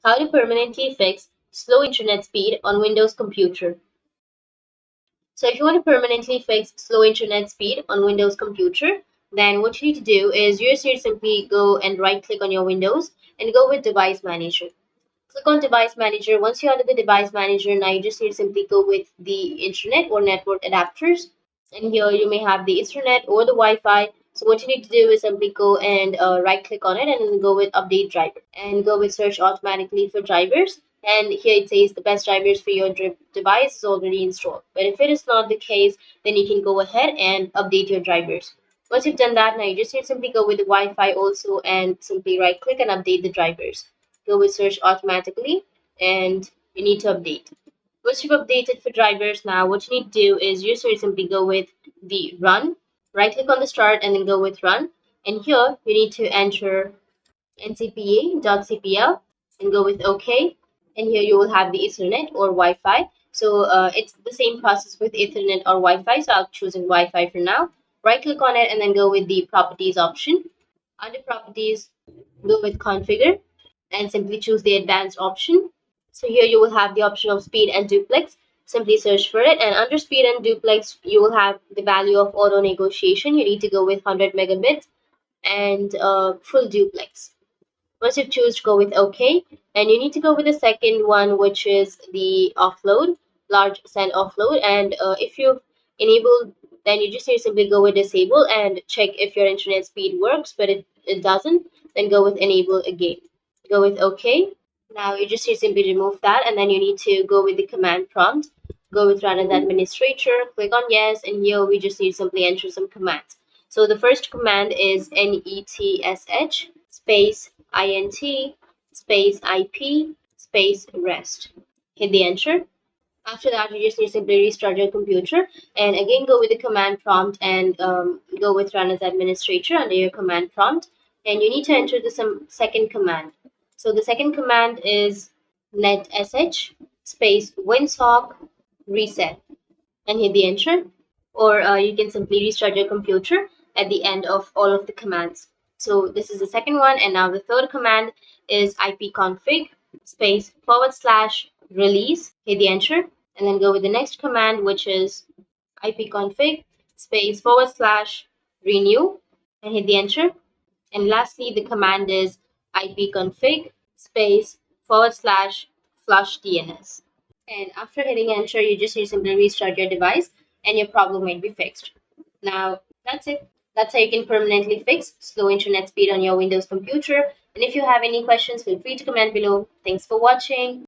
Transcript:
How to permanently fix slow internet speed on Windows computer. So if you want to permanently fix slow internet speed on Windows computer, then what you need to do is you just need to simply go and right click on your Windows and go with Device Manager. Click on Device Manager. Once you're under the Device Manager, now you just need to simply go with the internet or network adapters. And here you may have the Ethernet or the Wi-Fi. So what you need to do is simply go and right click on it and then go with Update Driver and go with Search automatically for drivers. And here it says the best drivers for your device is already installed. But if it is not the case, then you can go ahead and update your drivers. Once you've done that, now you just need to simply go with the Wi-Fi also and simply right click and update the drivers. Go with search automatically and you need to update. Once you've updated for drivers, now what you need to do is you just simply go with the run, right click on the start and then go with run. And here you need to enter ncpa.cpl and go with OK. And here you will have the Ethernet or Wi-Fi. So it's the same process with Ethernet or Wi-Fi. So I'm choosing Wi-Fi for now. Right click on it and then go with the properties option. Under properties, go with configure and simply choose the advanced option. So here you will have the option of speed and duplex. Simply search for it, and under speed and duplex you will have the value of auto negotiation. You need to go with 100 megabits and full duplex. Once you've choose, go with OK, and you need to go with the second one, which is the offload, large send offload. And if you've enabled, then you just need to simply go with disable and check if your internet speed works. But if it doesn't, then go with enable again. Go with OK. Now you just need to simply remove that, and then you need to go with the command prompt. Go with run as administrator, click on yes, and here we just need to simply enter some commands. So the first command is netsh space int space ip space rest. Hit the enter. After that, you just need to simply restart your computer and again go with the command prompt and go with run as administrator under your command prompt. And you need to enter the second command. So the second command is netsh space winsock reset and hit the enter. Or you can simply restart your computer at the end of all of the commands. So this is the second one, and now the third command is ipconfig space / release. Hit the enter, and then go with the next command, which is ipconfig space / renew, and hit the enter. And lastly, the command is ipconfig space / flush DNS. And after hitting enter, you just need to simply restart your device and your problem might be fixed. Now, that's it. That's how you can permanently fix slow internet speed on your Windows computer. And if you have any questions, feel free to comment below. Thanks for watching.